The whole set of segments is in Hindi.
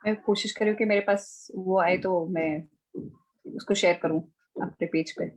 मैं कोशिश कर रही हूँ कि मेरे पास वो आए तो मैं उसको शेयर करूँ अपने पेज पे।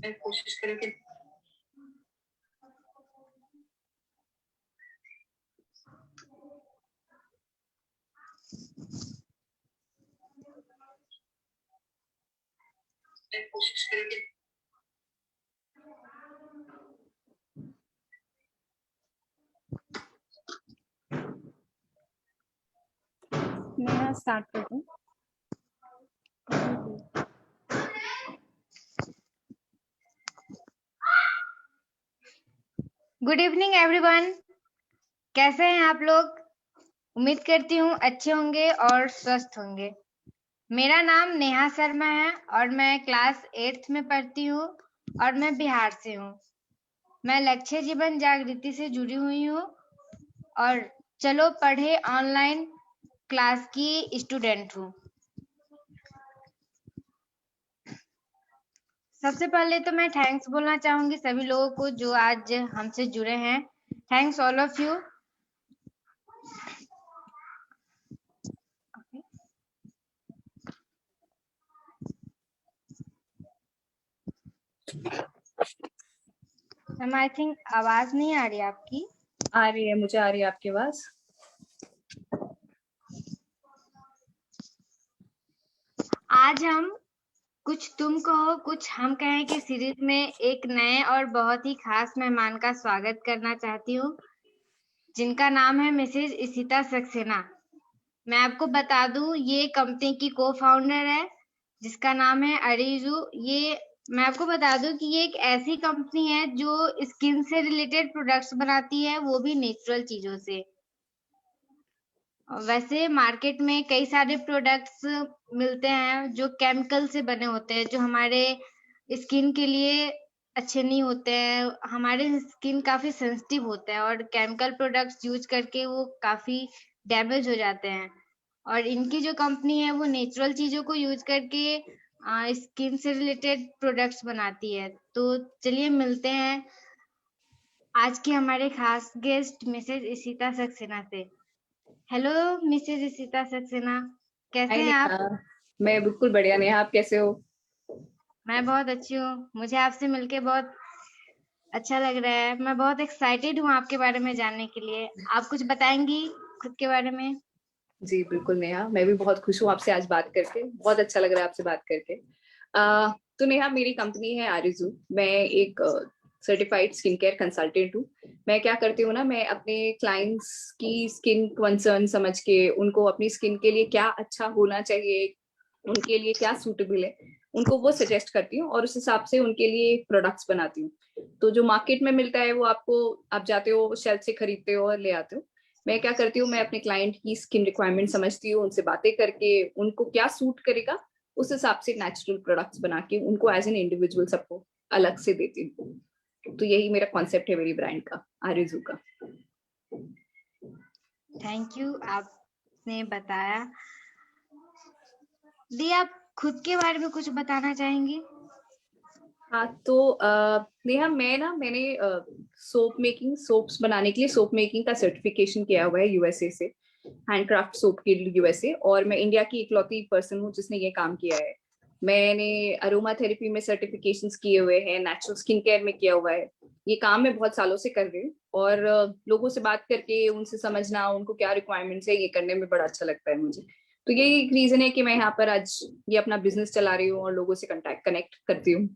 मैं कोशिश कर रही हूँ कि मैं कोशिश कर रही हूँ कि मैं स्टार्ट कर दूँ। गुड इवनिंग एवरीवन, कैसे हैं आप लोग? उम्मीद करती हूँ अच्छे होंगे और स्वस्थ होंगे। मेरा नाम नेहा शर्मा है और मैं क्लास 8th में पढ़ती हूँ और मैं बिहार से हूँ। मैं लक्ष्य जीवन जागृति से जुड़ी हुई हूँ और चलो पढ़े ऑनलाइन क्लास की स्टूडेंट हूँ। सबसे पहले तो मैं थैंक्स बोलना चाहूंगी सभी लोगों को जो आज हमसे जुड़े हैं। Thanks all of you. Ma'am I think आवाज नहीं आ रही आपकी। आ रही है, मुझे आ रही है आपकी आवाज। आज हम कुछ तुम कहो कुछ हम कहें कि सीरीज में एक नए और बहुत ही खास मेहमान का स्वागत करना चाहती हूँ, जिनका नाम है मिसेज इशिता सक्सेना। मैं आपको बता दूं, ये कंपनी की को फाउंडर है जिसका नाम है अरीजू। ये मैं आपको बता दूं कि ये एक ऐसी कंपनी है जो स्किन से रिलेटेड प्रोडक्ट्स बनाती है, वो भी नेचुरल चीजों से। वैसे मार्केट में कई सारे प्रोडक्ट्स मिलते हैं जो केमिकल से बने होते हैं, जो हमारे स्किन के लिए अच्छे नहीं होते हैं। हमारे स्किन काफी सेंसिटिव होता है और केमिकल प्रोडक्ट्स यूज करके वो काफी डैमेज हो जाते हैं। और इनकी जो कंपनी है वो नेचुरल चीजों को यूज करके स्किन से रिलेटेड प्रोडक्ट्स बनाती है। तो चलिए मिलते हैं आज के हमारे खास गेस्ट मिसेज इशिता सक्सेना से। हेलो मिसेज इशिता सक्सेना, कैसे हाय हैं आप? नेहा, मैं बिल्कुल बढ़िया। नेहा, आप कैसे हो? मैं बहुत अच्छी हूँ। मुझे आपसे मिलके बहुत अच्छा लग रहा है। मैं बहुत एक्साइटेड हूँ आपके बारे में जानने के लिए। आप कुछ बताएंगी खुद के बारे में? जी बिल्कुल नेहा, मैं भी बहुत खुश हूँ आपसे आज बात करके। बहुत अच्छा लग रहा है आपसे बात करके। तो नेहा, मेरी कंपनी है आरिजू। मैं एक सर्टिफाइड स्किन केयर कंसल्टेंट हूँ। मैं क्या करती हूँ ना, मैं अपने क्लाइंट्स की स्किन कंसर्न समझ के उनको अपनी स्किन के लिए क्या अच्छा होना चाहिए, उनके लिए क्या सूटेबल है, उनको वो सजेस्ट करती हूँ और उस हिसाब से उनके लिए प्रोडक्ट्स बनाती हूँ। तो जो मार्केट में मिलता है वो आपको, आप जाते हो शेल्फ से खरीदते हो और ले आते हो। मैं क्या करती हूँ, मैं अपने क्लाइंट की स्किन रिक्वायरमेंट समझती हूँ, उनसे बातें करके उनको क्या सूट करेगा उस हिसाब से नेचुरल प्रोडक्ट्स बना के उनको एज एन इंडिविजुअल सबको अलग से देती हूँ। तो यही मेरा कॉन्सेप्ट है मेरी ब्रांड का, आरिजू का। थैंक यू, आपने बताया। दी, आप खुद के बारे में कुछ बताना चाहेंगी? हाँ तो नेहा, मैंने सोप मेकिंग, सोप्स बनाने के लिए सोप मेकिंग का सर्टिफिकेशन किया हुआ है यूएसए से, हैंडक्राफ्ट सोप के यूएसए। और मैं इंडिया की इकलौती पर्सन हूँ जिसने ये काम किया है। मैंने अरोमा थेरेपी में सर्टिफिकेशंस किए हुए हैं, नेचुरल स्किन केयर में किया हुआ है। ये काम मैं बहुत सालों से कर रही हूँ और लोगों से बात करके उनसे समझना उनको क्या रिक्वायरमेंट्स है, ये करने में बड़ा अच्छा लगता है मुझे। तो यही एक रीजन है कि मैं यहाँ पर आज ये अपना बिजनेस चला रही हूँ और लोगों से कनेक्ट करती हूँ।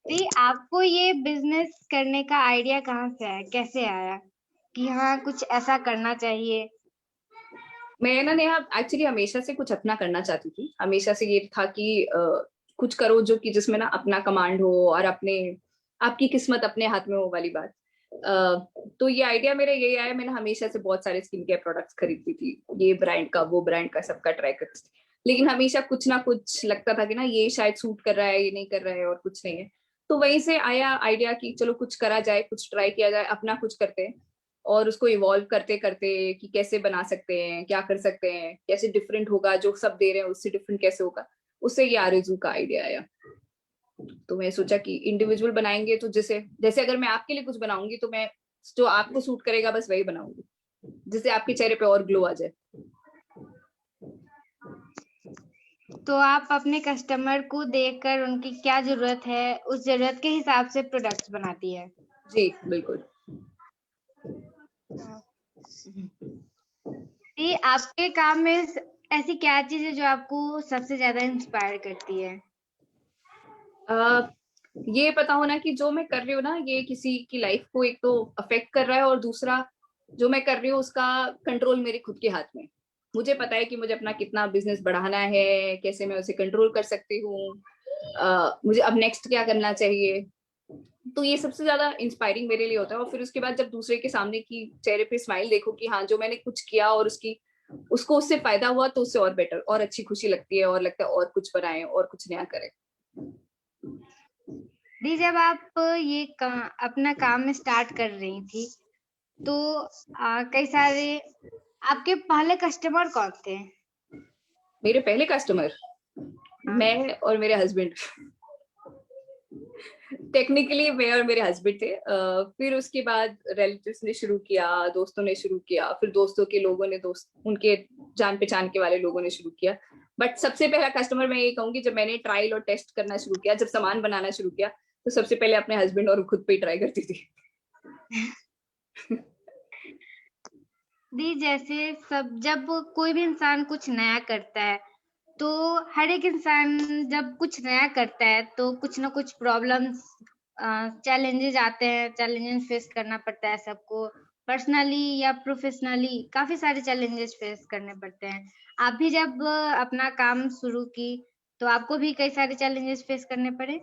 दी, आपको ये बिजनेस करने का आइडिया कहाँ से आया, कैसे आया कि हाँ कुछ ऐसा करना चाहिए? मैं ना नेहा एक्चुअली हमेशा से कुछ अपना करना चाहती थी। हमेशा से ये था कि कुछ करो जो कि जिसमें ना अपना कमांड हो और अपने आपकी किस्मत अपने हाथ में हो वाली बात। तो ये आइडिया मेरा यही आया, मैंने हमेशा से बहुत सारे स्किन केयर प्रोडक्ट्स खरीदती थी, ये ब्रांड का वो ब्रांड का सबका ट्राई करती थी। लेकिन हमेशा कुछ ना कुछ लगता था कि ना ये शायद सूट कर रहा है, ये नहीं कर रहा है और कुछ नहीं है। तो वहीं से आया आइडिया कि चलो कुछ करा जाए, कुछ ट्राई किया जाए, अपना कुछ करते हैं और उसको इवॉल्व करते करते कि कैसे बना सकते हैं, क्या कर सकते हैं, कैसे डिफरेंट होगा, जो सब दे रहे हैं उससे डिफरेंट कैसे होगा। उससे ये आरजू का आइडिया आया। तो मैं सोचा कि इंडिविजुअल बनाएंगे तो जैसे जैसे अगर मैं आपके लिए कुछ बनाऊंगी तो मैं जो आपको सूट करेगा बस वही बनाऊंगी, जिससे आपके चेहरे पे और ग्लो आ जाए। तो आप अपने कस्टमर को देखकर उनकी क्या जरूरत है, उस जरूरत के हिसाब से प्रोडक्ट्स बनाती है। जी बिल्कुल। ये आपके काम में ऐसी क्या चीज है जो आपको सबसे ज्यादा इंस्पायर करती है? ये पता होना कि जो मैं कर रही हूँ ना ये किसी की लाइफ को एक तो अफेक्ट कर रहा है, और दूसरा जो मैं कर रही हूँ उसका कंट्रोल मेरे खुद के हाथ में। मुझे पता है कि मुझे अपना कितना बिजनेस बढ़ाना है, कैसे मैं उसे कंट्रोल कर सकती हूँ, मुझे अब नेक्स्ट क्या करना चाहिए। तो ये सबसे ज्यादा इंस्पायरिंग मेरे लिए होता है। और फिर उसके बाद जब दूसरे के सामने की चेहरे पे स्माइल देखो कि हाँ जो मैंने कुछ किया और उसको उससे फायदा हुआ, तो उससे और बेटर और अच्छी खुशी लगती है और लगता है और कुछ बनाए और कुछ नया करें। दी, जब आप अपना काम स्टार्ट कर रही थी तो कई सारे आपके पहले कस्टमर कौन थे? मेरे पहले कस्टमर हाँ। मैं और मेरे हस्बैंड। टेक्निकली मैं और मेरे हस्बैंड थे। फिर उसके बाद रिलेटिव्स ने शुरू किया, दोस्तों ने शुरू किया, फिर दोस्तों के लोगों ने, दोस्त उनके जान पहचान के वाले लोगों ने शुरू किया। बट सबसे पहला कस्टमर मैं ये कहूंगी, जब मैंने ट्रायल और टेस्ट करना शुरू किया, जब सामान बनाना शुरू किया, तो सबसे पहले अपने हस्बैंड और खुद पे ही ट्राई करती थी। दी, जैसे जब कोई भी इंसान कुछ नया करता है तो हर एक इंसान जब कुछ नया करता है तो कुछ ना कुछ प्रॉब्लम्स, चैलेंजेस आते हैं, चैलेंजेस फेस करना पड़ता है सबको, पर्सनली या प्रोफेशनली काफी सारे चैलेंजेस फेस करने पड़ते हैं। आप भी जब अपना काम शुरू की तो आपको भी कई सारे चैलेंजेस फेस करने पड़े?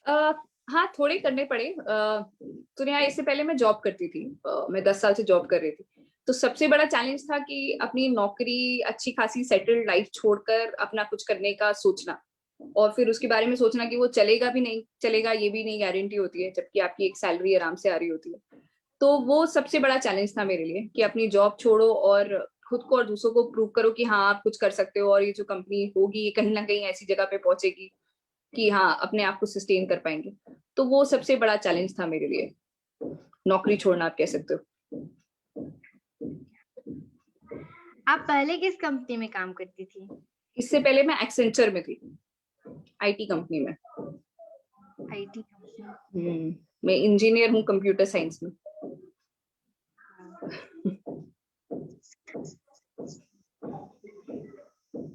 uh, हाँ थोड़े करने पड़े। तो यहाँ इससे पहले मैं जॉब करती थी, मैं 10 साल से जॉब कर रही थी। तो सबसे बड़ा चैलेंज था कि अपनी नौकरी अच्छी खासी सेटल्ड लाइफ छोड़कर अपना कुछ करने का सोचना, और फिर उसके बारे में सोचना कि वो चलेगा भी नहीं चलेगा ये भी नहीं गारंटी होती है, जबकि आपकी एक सैलरी आराम से आ रही होती है। तो वो सबसे बड़ा चैलेंज था मेरे लिए कि अपनी जॉब छोड़ो और खुद को और दूसरों को प्रूव करो कि हाँ आप कुछ कर सकते हो, और ये जो कंपनी होगी ये कहीं ना कहीं ऐसी जगह पे पहुंचेगी कि हाँ अपने आप को सस्टेन कर पाएंगे। तो वो सबसे बड़ा चैलेंज था मेरे लिए, नौकरी छोड़ना आप कह सकते हो। आप पहले किस कंपनी में काम करती थी? इससे पहले मैं एक्सेंचर में थी, आईटी कंपनी में। IT company. मैं इंजीनियर हूँ कंप्यूटर साइंस में।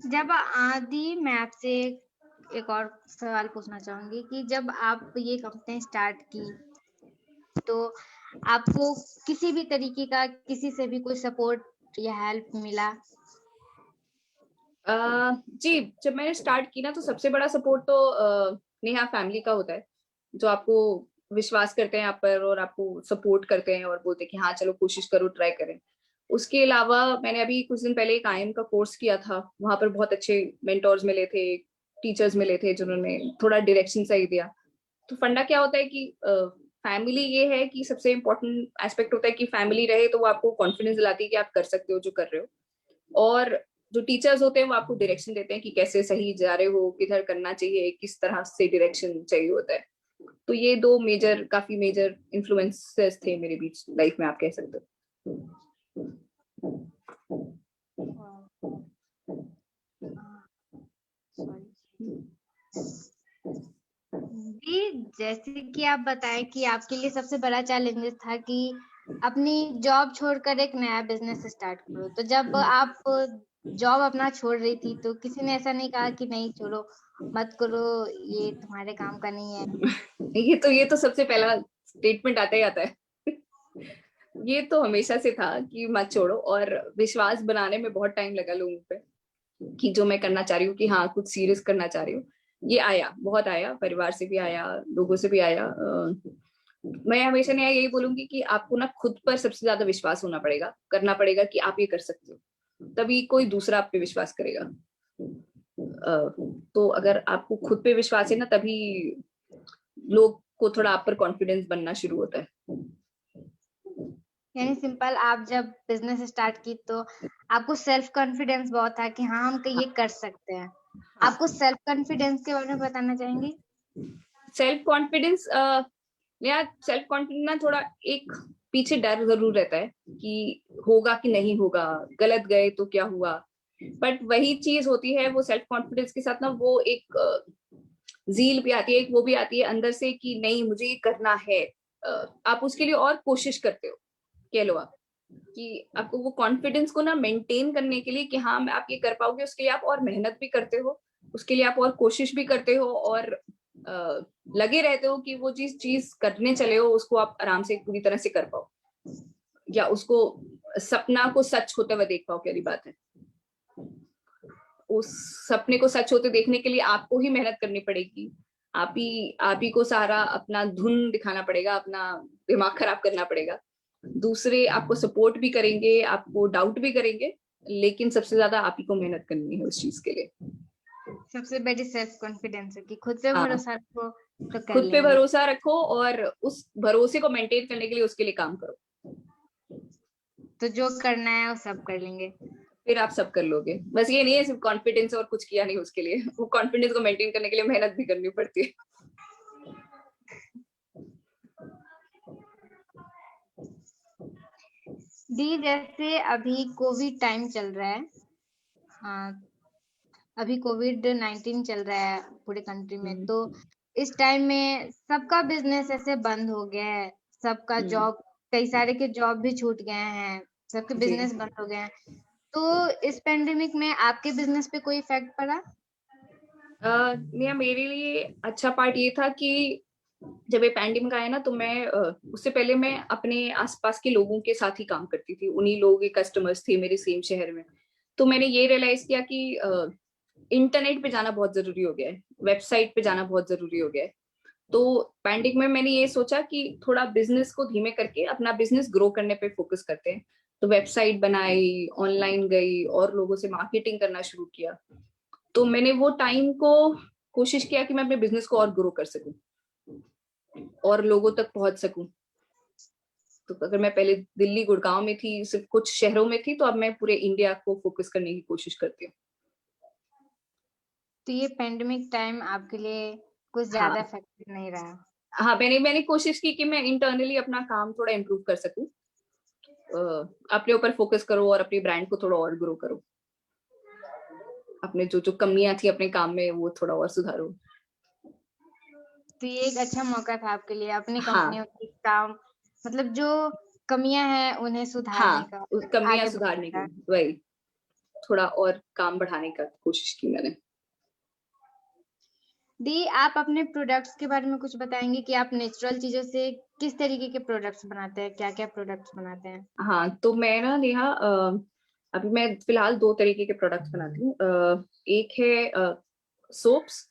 जब आदि, मैं आपसे एक और सवाल पूछना चाहूंगी कि जब आप ये कंपनी स्टार्ट की तो आपको किसी भी तरीके का किसी से भी कोई सपोर्ट या हेल्प मिला? जी जब मैंने स्टार्ट की ना तो सबसे बड़ा सपोर्ट तो नेहा फैमिली का होता है, जो आपको विश्वास करते हैं आप पर और आपको सपोर्ट करते हैं और बोलते हैं कि हाँ चलो कोशिश करो ट्राई करें। उसके अलावा मैंने अभी कुछ दिन पहले एक आईएम का कोर्स किया था, वहां पर बहुत अच्छे मेंटोर्स मिले थे, टीचर्स मिले थे जिन्होंने थोड़ा डायरेक्शन सही दिया। तो फंडा क्या होता है कि फैमिली ये है कि सबसे इम्पोर्टेंट एस्पेक्ट होता है कि फैमिली रहे तो वो आपको कॉन्फिडेंस दिलाती है कि आप कर सकते हो जो कर रहे हो। और जो टीचर्स होते हैं वो आपको डायरेक्शन देते हैं कि कैसे सही जा रहे हो, किधर करना चाहिए, किस तरह से डायरेक्शन चाहिए होता है। तो ये दो मेजर काफी मेजर इन्फ्लुएंसेस थे मेरे बीच लाइफ में आप कह सकते जी, जैसे कि आप बताएं कि आपके लिए सबसे बड़ा चैलेंजेस था कि अपनी जॉब छोड़कर एक नया बिजनेस स्टार्ट करो। तो जब आप जॉब अपना छोड़ रही थी तो किसी ने ऐसा नहीं कहा कि नहीं छोड़ो, मत करो, ये तुम्हारे काम का नहीं है? हो। ये तो सबसे पहला स्टेटमेंट आता ही आता है। ये तो हमेशा से था कि मत छोड़ो, और विश्वास बनाने में बहुत टाइम लगा लोगों पे कि जो मैं करना चाह रही हूँ, कि हाँ कुछ सीरियस करना चाह रही हूँ। ये आया, बहुत आया, परिवार से भी आया, लोगों से भी आया। मैं हमेशा नहीं यही बोलूंगी कि आपको ना खुद पर सबसे ज्यादा विश्वास होना पड़ेगा, करना पड़ेगा कि आप ये कर सकते हो, तभी कोई दूसरा आप पे विश्वास करेगा। तो अगर आपको खुद पे विश्वास है ना, तभी लोग को थोड़ा आप पर कॉन्फिडेंस बनना शुरू होता है। यानी सिंपल, आप जब बिजनेस स्टार्ट की तो आपको सेल्फ कॉन्फिडेंस बहुत था कि हाँ हम ये कर सकते हैं। हाँ, आपको सेल्फ कॉन्फिडेंस के बारे में बताना चाहेंगे? सेल्फ कॉन्फिडेंस, या सेल्फ कॉन्फिडेंस ना थोड़ा एक पीछे डर जरूर रहता है कि होगा कि नहीं होगा, गलत गए तो क्या हुआ। बट वही चीज होती है, वो सेल्फ कॉन्फिडेंस के साथ ना वो एक जील भी आती है, एक वो भी आती है अंदर से कि नहीं मुझे ये करना है। आप उसके लिए और कोशिश करते हो, कह लो आप, कि आपको वो कॉन्फिडेंस को ना मेंटेन करने के लिए कि हाँ आप ये कर पाओगे, उसके लिए आप और मेहनत भी करते हो, उसके लिए आप और कोशिश भी करते हो, और लगे रहते हो कि वो चीज चीज करने चले हो उसको आप आराम से पूरी तरह से कर पाओ, या उसको सपना को सच होते हुए देख पाओ। क्या बात है, उस सपने को सच होते देखने के लिए आपको ही मेहनत करनी पड़ेगी। आप ही को सारा अपना धुन दिखाना पड़ेगा, अपना दिमाग खराब करना पड़ेगा। दूसरे आपको सपोर्ट भी करेंगे, आपको डाउट भी करेंगे, लेकिन सबसे ज्यादा आप ही को मेहनत करनी है उस चीज के लिए। सबसे बड़ी सेल्फ कॉन्फिडेंस है कि खुद पे हाँ, भरोसा रखो तो कर खुद पे लेंगे। भरोसा रखो और उस भरोसे को मेंटेन करने के लिए उसके लिए काम करो, तो जो करना है वो सब कर लेंगे। फिर आप सब कर लोगे। बस ये नहीं है सिर्फ कॉन्फिडेंस और कुछ किया नहीं, उसके लिए वो कॉन्फिडेंस को मेंटेन करने के लिए मेहनत भी करनी पड़ती है। दी, जैसे अभी कोविड टाइम चल रहा है, हाँ, अभी कोविड-19 चल रहा है पूरे कंट्री में, तो इस टाइम में सबका बिजनेस ऐसे बंद हो गया है, सबका हम्म, जॉब, कई सारे के जॉब भी छूट गए हैं, सबके जी। बिजनेस बंद हो गए हैं। तो इस पेंडेमिक में आपके बिजनेस पे कोई इफेक्ट पड़ा? नेहा, मेरे लिए अच्छा पार्ट ये था कि जब ये पैंडेमिक आया ना, तो मैं उससे पहले मैं अपने आसपास के लोगों के साथ ही काम करती थी, उन्हीं लोगों के कस्टमर्स थे मेरे सेम शहर में। तो मैंने ये रियलाइज किया कि इंटरनेट पे जाना बहुत जरूरी हो गया है, वेबसाइट पे जाना बहुत जरूरी हो गया है। तो पैंडेमिक में मैंने ये सोचा कि थोड़ा बिजनेस को धीमे करके अपना बिजनेस ग्रो करने पे फोकस करते हैं। तो वेबसाइट बनाई, ऑनलाइन गई और लोगों से मार्केटिंग करना शुरू किया। तो मैंने वो टाइम को कोशिश किया कि मैं अपने बिजनेस को और ग्रो कर सकूं और लोगों तक पहुंच सकूं। तो अगर मैं पहले दिल्ली गुड़गांव में थी, सिर्फ कुछ शहरों में थी, तो अब मैं पूरे इंडिया को फोकस करने की कोशिश करती हूँ। तो ये पेंडेमिक टाइम आपके लिए कुछ हाँ, ज्यादा इफेक्टिव नहीं रहा? हाँ, मैंने मैंने कोशिश की कि मैं इंटरनली अपना काम थोड़ा इम्प्रूव कर सकूं, अपने ऊपर फोकस करो और अपनी ब्रांड को थोड़ा और ग्रो करो, अपने जो जो कमियां थी अपने काम में वो थोड़ा और सुधारो। तो ये एक अच्छा मौका था आपके लिए अपनी कंपनियों हाँ, की काम, मतलब जो कमियां हैं उन्हें सुधारने हाँ, का, उस कमियां आगे बढ़ने सुधारने की, का। वही थोड़ा और काम बढ़ाने का कोशिश की मैंने। दी, आप अपने प्रोडक्ट्स के बारे में कुछ बताएंगे कि आप नेचुरल चीजों से किस तरीके के प्रोडक्ट्स बनाते हैं, क्या क्या प्रोडक्ट्स बनाते हैं? हाँ, तो मैं ना नेहा, अभी मैं फिलहाल दो तरीके के प्रोडक्ट्स बनाती हूँ। एक है सोप्स,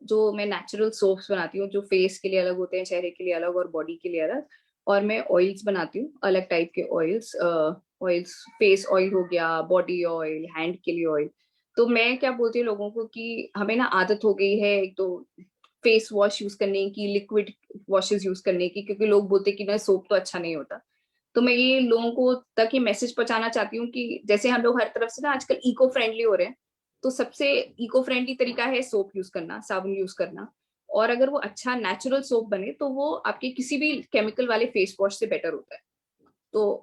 जो मैं नेचुरल सोप्स बनाती हूँ, जो फेस के लिए अलग होते हैं, चेहरे के लिए अलग और बॉडी के लिए अलग। और मैं ऑयल्स बनाती हूँ, अलग टाइप के ऑयल्स। ऑयल्स, फेस ऑयल हो गया, बॉडी ऑयल, हैंड के लिए ऑयल। तो मैं क्या बोलती हूँ लोगों को कि हमें ना आदत हो गई है एक तो फेस वॉश यूज करने की, लिक्विड वॉशेस यूज करने की, क्योंकि लोग बोलते हैं कि ना सोप तो अच्छा नहीं होता। तो मैं ये लोगों को तक ये मैसेज पहुंचाना चाहती हूँ कि जैसे हम लोग हर तरफ से ना आजकल इको फ्रेंडली हो रहे हैं, तो सबसे इको फ्रेंडली तरीका है सोप यूज करना, साबुन यूज करना। और अगर वो अच्छा नेचुरल सोप बने तो वो आपके किसी भी केमिकल वाले फेस वॉश से बेटर होता है। तो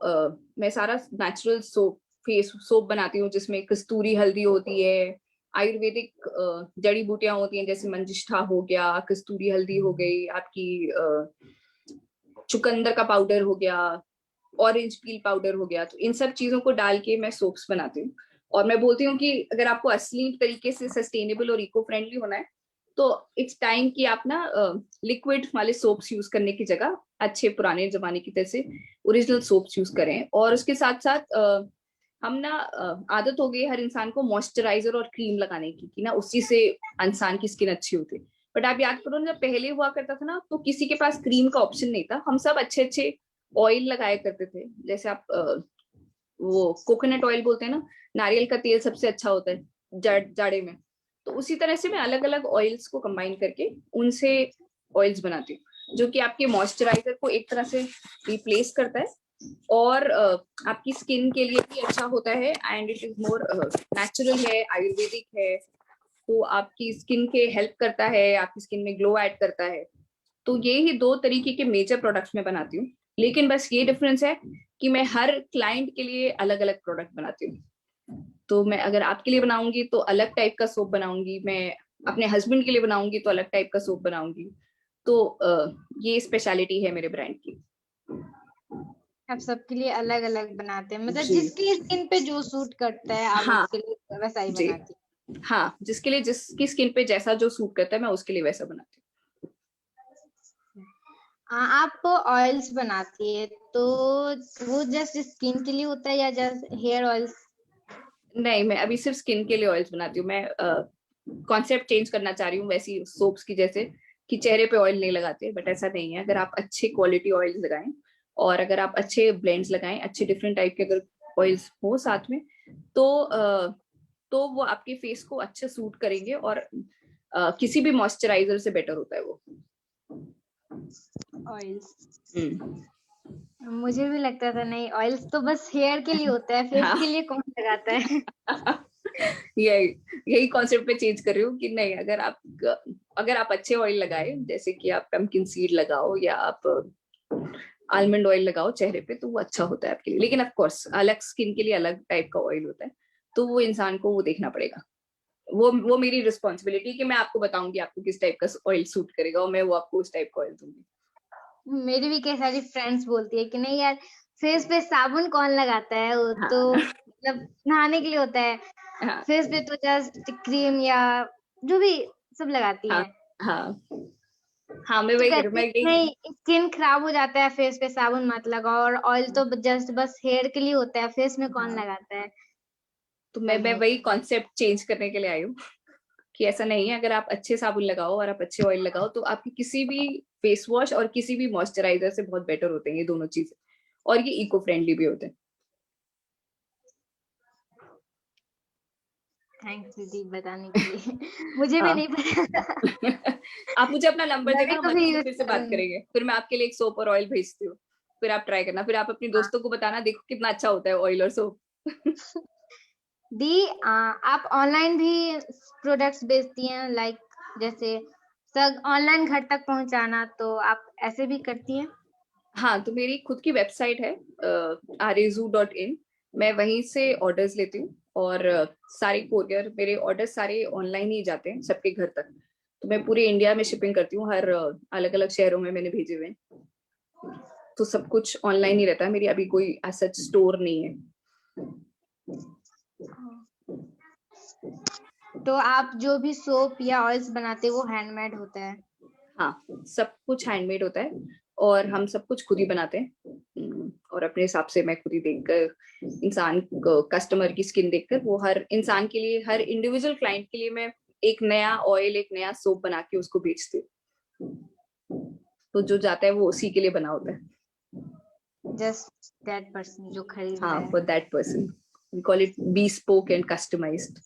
मैं सारा नेचुरल सोप, फेस सोप बनाती हूँ, जिसमें कस्तूरी हल्दी होती है, आयुर्वेदिक जड़ी बूटियां होती हैं, जैसे मंजिष्ठा हो गया, कस्तूरी हल्दी हो गई आपकी, चुकंदर का पाउडर हो गया, ऑरेंज पील पाउडर हो गया। तो इन सब चीजों को डाल के मैं सोप्स बनाती हूँ। और मैं बोलती हूँ कि अगर आपको असली तरीके से सस्टेनेबल और इको फ्रेंडली होना है, तो इट्स टाइम कि आप ना लिक्विड वाले सोप्स यूज करने की जगह अच्छे पुराने जमाने की तरह से ओरिजिनल सोप्स यूज करें। और उसके साथ साथ हम ना आदत हो गई हर इंसान को मॉइस्चराइजर और क्रीम लगाने की, कि ना उसी से इंसान की स्किन अच्छी होती। बट आप याद करो ना, जब पहले हुआ करता था ना, तो किसी के पास क्रीम का ऑप्शन नहीं था, हम सब अच्छे अच्छे ऑयल लगाया करते थे। जैसे आप वो कोकोनट ऑयल बोलते हैं ना, नारियल का तेल सबसे अच्छा होता है जाड़े में। तो उसी तरह से मैं अलग अलग ऑयल्स को कंबाइन करके उनसे ऑयल्स बनाती हूँ, जो कि आपके मॉइस्चराइजर को एक तरह से रिप्लेस करता है और आपकी स्किन के लिए भी अच्छा होता है। And it is more natural है, आयुर्वेदिक है, तो आपकी स्किन के हेल्प करता है, आपकी स्किन में ग्लो ऐड करता है। तो ये ही दो तरीके के मेजर प्रोडक्ट्स मैं बनाती हूँ। लेकिन बस ये डिफरेंस है कि मैं हर क्लाइंट के लिए अलग अलग प्रोडक्ट बनाती हूँ। तो मैं अगर आपके लिए बनाऊंगी तो अलग टाइप का सोप बनाऊंगी, मैं अपने हस्बैंड के लिए बनाऊंगी तो अलग टाइप का सोप बनाऊंगी। तो ये स्पेशलिटी है मेरे ब्रांड की। आप सबके लिए अलग अलग बनाते हैं, मतलब जी जिसकी स्किन पे जो सूट करता है आप हाँ। उसके लिए वैसा ही जी बनाती हाँ, जिसके लिए जिसकी स्किन पे जैसा जो सूट करता है मैं उसके लिए वैसा बनाती हैं। आप ऑयल्स बनाती है तो वो जस्ट स्किन के लिए होता है या जस्ट हेयर ऑयल्स? हूँ। नहीं, मैं अभी सिर्फ स्किन के लिए ऑयल्स बनाती हूँ। मैं कॉन्सेप्ट चेंज करना चाह रही हूँ वैसी सोप्स की, जैसे कि चेहरे पे ऑयल नहीं लगाते, बट ऐसा नहीं है। अगर आप अच्छे क्वालिटी ऑयल्स लगाएं और अगर आप अच्छे ब्लेंड्स लगाएं, अच्छे डिफरेंट टाइप के अगर ऑयल्स हो साथ में, तो वो आपके फेस को अच्छे सूट करेंगे और किसी भी मॉइस्चराइजर से बेटर होता है वो। ऑयल्स हम्म। मुझे भी लगता था नहीं, ऑयल्स तो बस हेयर के लिए होता है, फेस हाँ के लिए कौन लगाता है। यही यही कॉन्सेप्ट पे चेंज कर रही हूँ कि नहीं, अगर आप अच्छे ऑयल लगाए, जैसे कि आप पम्पकिन सीड लगाओ या आप आलमंड ऑयल लगाओ चेहरे पे, तो वो अच्छा होता है आपके लिए। लेकिन ऑफ कोर्स अलग स्किन के लिए अलग टाइप का ऑयल होता है, तो वो इंसान को वो देखना पड़ेगा। वो मेरी रिस्पॉन्सिबिलिटी कि मैं आपको बताऊंगी आपको किस टाइप का ऑयल सूट करेगा और मैं वो आपको उस टाइप का ऑयल दूंगी। मेरी भी कई सारी फ्रेंड्स बोलती है कि नहीं यार, फेस पे साबुन कौन लगाता है, वो तो हाँ मतलब नहाने के लिए होता है, हाँ फेस पे तो जस्ट क्रीम या जो भी सब लगाती हाँ है। हाँ हाँ, मैं तो वही करूँ, कहती मैं है यही। नहीं, स्किन खराब हो जाता है, फेस पे साबुन मत लगाओ, और ऑयल तो जस्ट बस हेयर के लिए होता है, फेस में कौन हाँ, लगाता है। तो पर मैं नहीं, वही कॉन्सेप्ट चेंज करने के लिए आई हूँ कि ऐसा नहीं है। अगर आप अच्छे साबुन लगाओ और आप अच्छे ऑयल लगाओ, तो आपकी किसी भी फेस वॉश और किसी भी मॉइस्चराइजर से बहुत बेटर होते हैं ये दोनों चीजें। और ये इको फ्रेंडली भी होते हैं। थैंक्स दीदी बताने के लिए। मुझे भी हाँ नहीं पता था। आप मुझे अपना नंबर मैं देना, भी हम कभी अच्छे से यूज फिर से बात करूंगी। करेंगे। फिर मैं आपके लिए एक सोप और ऑयल भेजती हूँ, फिर आप ट्राई करना, फिर आप अपनी हाँ दोस्तों को बताना, देखो कितना अच्छा होता है ऑयल और सोप। दी, आप ऑनलाइन भी प्रोडक्ट्स बेचती हैं, लाइक जैसे सब ऑनलाइन घर तक पहुंचाना, तो आप ऐसे भी करती हैं? हाँ, तो मेरी खुद की वेबसाइट है arezu.in। मैं वहीं से ऑर्डर्स लेती हूँ और सारे कोरियर मेरे ऑर्डर सारे ऑनलाइन ही जाते हैं सबके घर तक। तो मैं पूरे इंडिया में शिपिंग करती हूँ, हर अलग अलग शहरों में मैंने भेजे हुए हैं। तो सब कुछ ऑनलाइन ही रहता है, मेरी अभी कोई सच स्टोर नहीं है। तो आप जो भी सोप या ऑयल्स बनाते हैं वो हैंडमेड होता है? हाँ, सब कुछ हैंडमेड होता है और हम सब कुछ खुद ही बनाते हैं। और अपने हिसाब से मैं खुद ही देखकर, इंसान को कस्टमर की स्किन देखकर, वो हर इंसान के लिए, हर इंडिविजुअल क्लाइंट के लिए मैं एक नया ऑयल, एक नया सोप बना के उसको बेचती हूँ। तो जो जाता है वो उसी के लिए बना होता है। जस्ट दैट पर्सन जो खरीदता हाँ, है। For that person we call it bespoke and customized.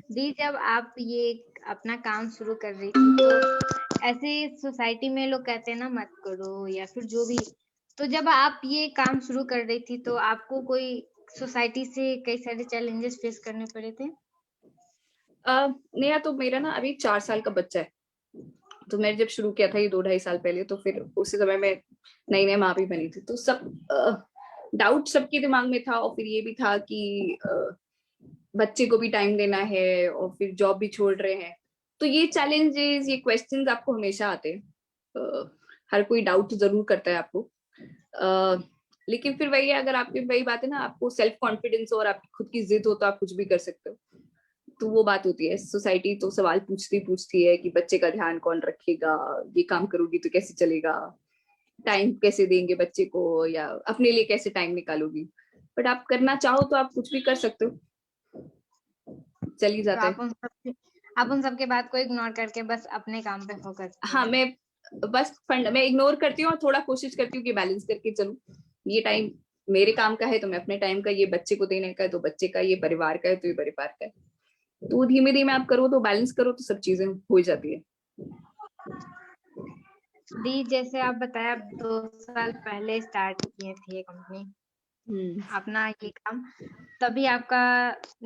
दी, जब आप ये अपना काम शुरू कर रही थी तो ऐसे सोसाइटी में लोग कहते हैं ना मत करो या फिर जो भी, तो जब आप ये काम शुरू कर रही थी तो आपको कोई सोसाइटी से कई सारे चैलेंजेस फेस करने पड़े थे? नया तो मेरा ना अभी 4 साल का बच्चा है। तो मैंने जब शुरू किया था ये 2 ढाई साल पहले, तो फिर उसी समय में नई नई माँ भी बनी थी, तो सब डाउट सबके दिमाग में था। और फिर ये भी था कि बच्चे को भी टाइम देना है और फिर जॉब भी छोड़ रहे हैं। तो ये चैलेंजेस, ये क्वेश्चंस आपको हमेशा आते हैं। हर कोई डाउट जरूर करता है आपको। लेकिन फिर वही है, अगर आपकी वही बात है ना, आपको सेल्फ कॉन्फिडेंस और आपकी खुद की जिद हो तो आप कुछ भी कर सकते हो। तो वो बात होती है, सोसाइटी तो सवाल पूछती है कि बच्चे का ध्यान कौन रखेगा, ये काम करोगी तो कैसे चलेगा, टाइम कैसे देंगे बच्चे को, या अपने लिए कैसे टाइम निकालोगी। बट आप करना चाहो तो आप कुछ भी कर सकते हो, चल ही तो जाता है। आप उन सबके बात को इग्नोर करके बस अपने काम पे फोकस हाँ, करें। मैं इग्नोर करती हूँ और थोड़ा कोशिश करती हूँ कि बैलेंस करके चलूं। ये टाइम मेरे काम का है तो मैं अपने टाइम का, ये बच्चे को देने का है तो बच्चे का, ये परिवार का है तो ये परिवार का है। तो धीमे धीमे आप करो तो बैलेंस करो तो सब चीजें हो जाती है। दी जैसे आप बताया, आप 2 साल पहले स्टार्ट किए थे ये कंपनी अपना ये काम, तभी आपका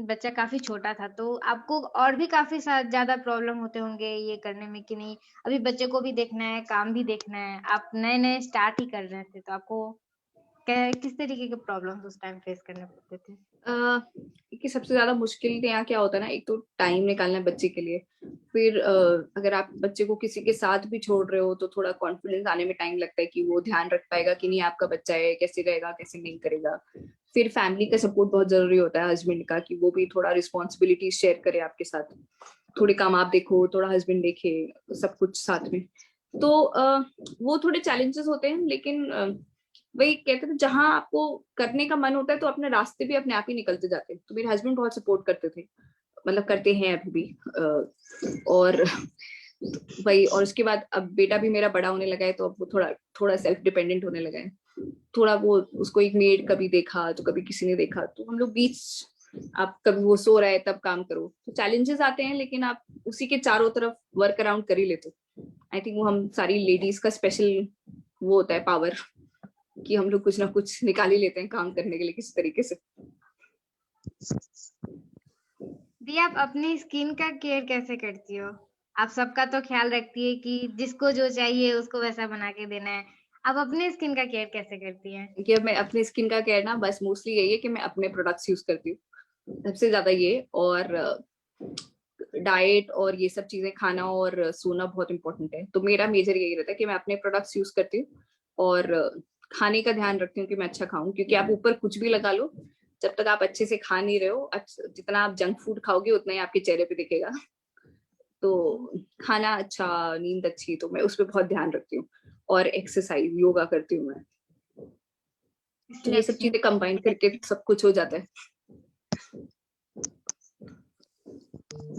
बच्चा काफी छोटा था, तो आपको और भी काफी ज्यादा प्रॉब्लम होते होंगे ये करने में कि नहीं अभी बच्चे को भी देखना है, काम भी देखना है, आप नए नए स्टार्ट ही कर रहे थे, तो आपको किस तरीके के प्रॉब्लम्स उस टाइम फेस करने पड़ते थे? कि सबसे ज्यादा मुश्किल यहाँ क्या होता है ना, एक तो टाइम निकालना है बच्चे के लिए। फिर अगर आप बच्चे को किसी के साथ भी छोड़ रहे हो तो थोड़ा कॉन्फिडेंस आने में टाइम लगता है कि वो ध्यान रख पाएगा कि नहीं, आपका बच्चा है, कैसे रहेगा कैसे नहीं करेगा। फिर फैमिली का सपोर्ट बहुत जरूरी होता है, हस्बैंड का, कि वो भी थोड़ा रिस्पॉन्सिबिलिटी शेयर करे आपके साथ। थोड़े काम आप देखो, थोड़ा हस्बैंड देखे, सब कुछ साथ में। तो वो थोड़े चैलेंजेस होते हैं, लेकिन वही कहते थे, जहां आपको करने का मन होता है तो अपने रास्ते भी अपने आप ही निकलते जाते हैं। तो मेरे हस्बैंड बहुत सपोर्ट करते थे, मतलब करते हैं अभी भी। और वही, और उसके बाद अब बेटा भी मेरा बड़ा होने लगा है, तो अब वो थोड़ा थोड़ा सेल्फ डिपेंडेंट होने लगा है। थोड़ा वो, उसको एक मेड कभी देखा तो कभी किसी ने देखा, तो हम लोग बीच, आप कभी वो सो रहा है तब काम करो, तो चैलेंजेस आते हैं, लेकिन आप उसी के चारों तरफ वर्क अराउंड कर ही लेते हो। आई थिंक वो हम सारी लेडीज का स्पेशल वो होता है पावर, कि हम लोग कुछ ना कुछ निकाल ही लेते हैं काम करने के लिए किसी तरीके से। दी आप अपनी स्किन का केयर कैसे करती हो? आप सबका तो ख्याल रखती है कि जिसको जो चाहिए उसको वैसा बना के देना है, आप अपने स्किन का केयर कैसे करती हैं? कि अब मैं अपने स्किन का केयर ना, बस मोस्टली यही है कि मैं अपने प्रोडक्ट्स यूज करती हूँ सबसे ज्यादा ये, और डाइट और ये सब चीजें, खाना और सोना बहुत इंपॉर्टेंट है। तो मेरा मेजर यही रहता है कि मैं अपने प्रोडक्ट्स यूज करती हूँ, और खाने का ध्यान रखती हूँ कि मैं अच्छा खाऊं, क्योंकि आप ऊपर कुछ भी लगा लो, जब तक आप अच्छे से खा नहीं रहे हो, जितना आप जंक फूड खाओगे उतना ही आपके चेहरे पे दिखेगा। तो खाना अच्छा, नींद अच्छी, तो मैं उस पर बहुत ध्यान रखती हूँ। और एक्सरसाइज, योगा करती हूँ मैं। तो इसलिए ये सब अपनी चीजें कंबाइन करके सब कुछ हो जाता है।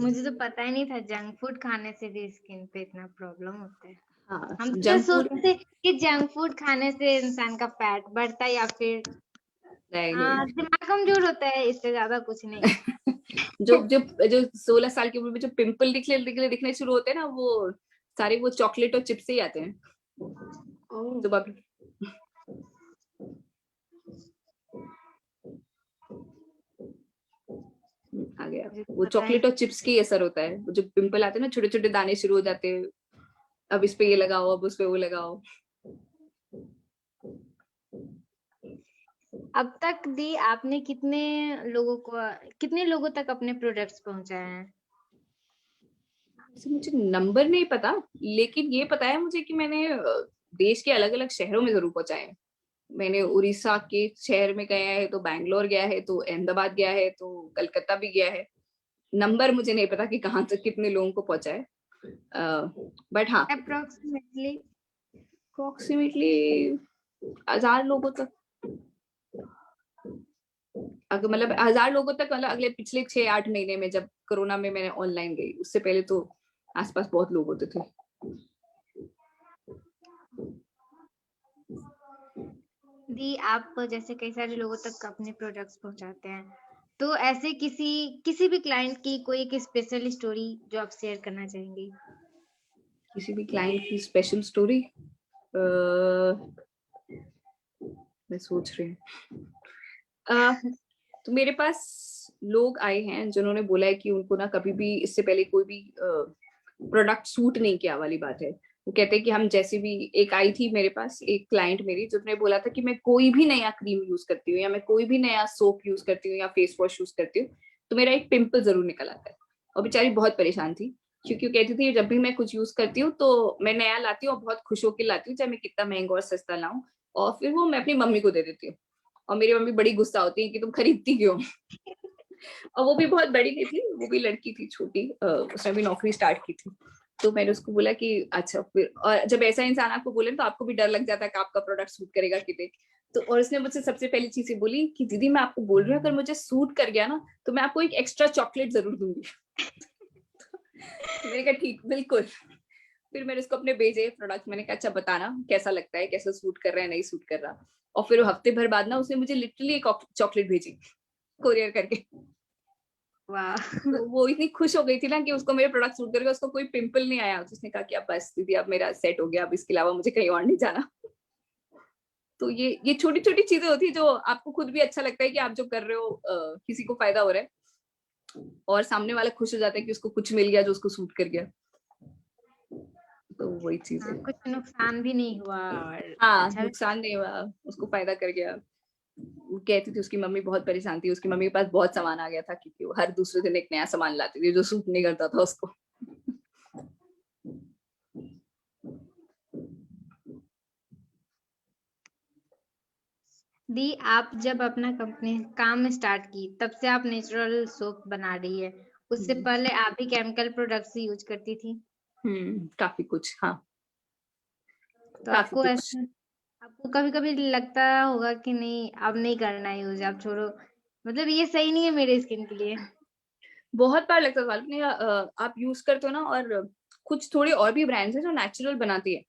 मुझे तो पता ही नहीं था जंक फूड खाने से भी स्किन पे इतना प्रॉब्लम होता है। हाँ, हम तो जंक फूड सोचते कि जंक फूड खाने से इंसान का फैट बढ़ता है या फिर नहीं नहीं। दिमाग कमजोर होता है, इससे ज्यादा कुछ नहीं। जो जो जो 16 साल की उम्र में जो पिंपल दिखने शुरू होते हैं ना, वो सारे वो चॉकलेट और चिप्स से ही आते हैं। ओह, सुबह भी आ गया, मुझे तो वो पता ही चॉकलेट और चिप्स की असर होता है। वो जो पिंपल आते हैं ना, छोटे छोटे दाने शुरू हो जाते हैं, अब इस पे ये लगाओ, अब उस पे वो लगाओ। अब तक दी आपने कितने लोगों तक अपने प्रोडक्ट्स पहुंचाए हैं? वैसे मुझे नंबर नहीं पता, लेकिन ये पता है मुझे कि मैंने देश के अलग अलग शहरों में जरूर पहुंचाए हैं। मैंने उड़ीसा के शहर में गया है, तो बैंगलोर गया है, तो अहमदाबाद गया है, तो कलकत्ता भी गया है। नंबर मुझे नहीं पता कि कहाँ तक कितने लोगों को पहुंचा है, बट हाँ, अप्रोक्सीमेटली? अप्रोक्सीमेटली 1000 लोगों तक। अगर मतलब 1000 लोगों तक, मतलब अगले पिछले 6-8 महीने में, जब कोरोना में मैंने ऑनलाइन गई, उससे पहले तो आसपास बहुत लोग होते थे। दी आप जैसे कई सारे लोगों तक अपने प्रोडक्ट्स पहुंचाते हैं, तो ऐसे किसी किसी भी क्लाइंट की कोई एक स्पेशल स्टोरी जो आप शेयर करना चाहेंगी? किसी भी क्लाइंट की स्पेशल स्टोरी, मैं सोच रही हूँ। तो मेरे पास लोग आए हैं जिन्होंने बोला है कि उनको ना कभी भी इससे पहले कोई भी प्रोडक्ट सूट नहीं किया वाली बात है। वो कहते हैं कि हम जैसे भी, एक आई थी मेरे पास एक क्लाइंट मेरी, जिसने बोला था कि मैं कोई भी नया क्रीम यूज करती हूँ, या मैं कोई भी नया सोप यूज करती हूँ, या फेस वॉश यूज करती हूँ, तो मेरा एक पिंपल जरूर निकल आता है। और बेचारी बहुत परेशान थी, क्योंकि वो कहती थी जब भी मैं कुछ यूज करती हूँ तो मैं नया लाती हूँ और बहुत खुश होकर लाती हूँ, चाहे मैं कितना महंगा और सस्ता लाऊं, और फिर वो मैं अपनी मम्मी को दे देती हूँ। और मेरी मम्मी बड़ी गुस्सा होती है कि तुम खरीदती क्यों। और वो भी बहुत बड़ी नहीं थी, वो भी लड़की थी छोटी, उसने भी नौकरी स्टार्ट की थी। तो मैंने उसको बोला कि अच्छा फिर, और जब ऐसा इंसान आपको बोले तो आपको भी डर लग जाता है कि आपका प्रोडक्ट सूट करेगा कि नहीं। तो और उसने मुझसे सबसे पहली चीज ये बोली कि दीदी मैं आपको बोल रही हूँ अगर मुझे सूट कर गया ना तो मैं आपको एक एक्स्ट्रा चॉकलेट जरूर दूंगी। मैंने कहा ठीक बिल्कुल। फिर मैंने उसको अपने भेजे प्रोडक्ट, मैंने कहा अच्छा बताना कैसा लगता है, कैसा सूट कर रहा है नहीं सूट कर रहा। और फिर हफ्ते भर बाद ना उसने मुझे लिटरली एक चॉकलेट भेजी कोरियर करके। वाह। तो वो इतनी खुश हो गई थी ना कि उसको मेरे प्रोडक्ट सूट करके, उसको कोई पिंपल नहीं आया। तो उसने कहा कि अब बस दीदी अब मेरा सेट हो गया, अब इसके अलावा मुझे कहीं और नहीं जाना। तो ये छोटी छोटी चीजें होती है जो आपको खुद भी अच्छा लगता है कि आप जो कर रहे हो किसी को फायदा हो रहा है और सामने वाला खुश हो जाता है कि उसको कुछ मिल गया जो उसको सूट कर गया। तो वही चीज हाँ, है। कुछ नुकसान भी नहीं हुआ और हाँ अच्छा भी। नुकसान नहीं हुआ, उसको फायदा कर गया। वो कहती थी उसकी मम्मी बहुत परेशान थी, उसकी मम्मी के पास बहुत सामान आ गया था क्योंकि वो हर दूसरे दिन एक नया सामान लाती थी जो सूट नहीं करता था उसको। दी, आप जब अपना कंपनी काम स्टार्ट की तब से आप नेचुरल सोप बना रही है, उससे पहले आप भी केमिकल प्रोडक्ट्स यूज करती थी। काफी कुछ, हाँ तो काफी आपको कुछ। ऐसा, आपको कभी कभी लगता होगा कि नहीं अब नहीं करना है यूज, आप छोड़ो, मतलब ये सही नहीं है मेरे स्किन के लिए। बहुत बार लगता था लेकिन आप यूज करते हो ना, और कुछ थोड़ी और भी ब्रांड्स है जो नेचुरल बनाती है।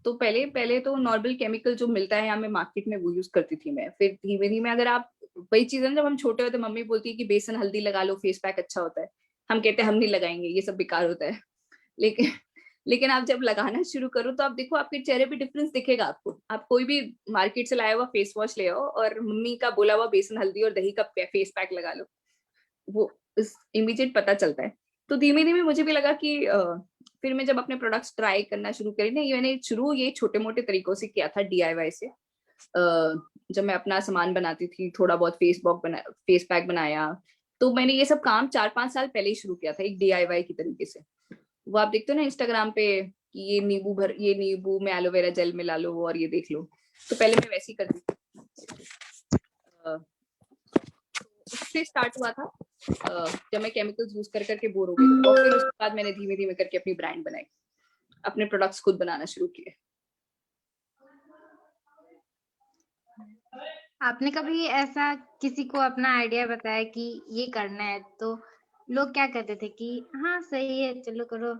तो पहले पहले तो नॉर्मल केमिकल जो मिलता है हमें मार्केट में वो यूज करती थी मैं। फिर धीमे धीमे अगर आप, वही चीज है ना, जब हम छोटे होते मम्मी बोलती है कि बेसन हल्दी लगा लो फेस पैक अच्छा होता है, हम कहते हैं हम नहीं लगाएंगे ये सब बेकार होता है। लेकिन लेकिन आप जब लगाना शुरू करो तो आप देखो आपके चेहरे पे डिफरेंस दिखेगा आपको। आप कोई भी मार्केट से लाया हुआ फेस वॉश ले आओ और मम्मी का बोला हुआ बेसन हल्दी और दही का फेस पैक लगा लो, वो इस इमीडिएट पता चलता है। तो धीमे धीमे मुझे भी लगा कि फिर मैं जब अपने प्रोडक्ट्स ट्राई करना शुरू करी ना, ये मैंने शुरू ये छोटे मोटे तरीकों से किया था डीआईवाई से। जब मैं अपना सामान बनाती थी, थोड़ा बहुत फेस पैक बनाया। तो मैंने ये सब काम 4-5 साल पहले ही शुरू किया था एक डीआईवाई की तरीके से। वो आप देखते हो ना इंस्टाग्राम पे कि ये नींबू में एलोवेरा जेल मिला लो और ये देख लो। तो पहले मैं वैसे ही करती थी। उससे स्टार्ट हुआ था जब मैं केमिकल्स यूज कर करके बोर हो गई, और फिर उसके बाद मैंने धीमे धीमे करके अपनी ब्रांड बनाई, अपने प्रोडक्ट्स खुद बनाना शुरू किए। आपने कभी ऐसा किसी को अपना आइडिया बताया कि ये करना है, तो लोग क्या कहते थे कि हाँ सही है चलो करो,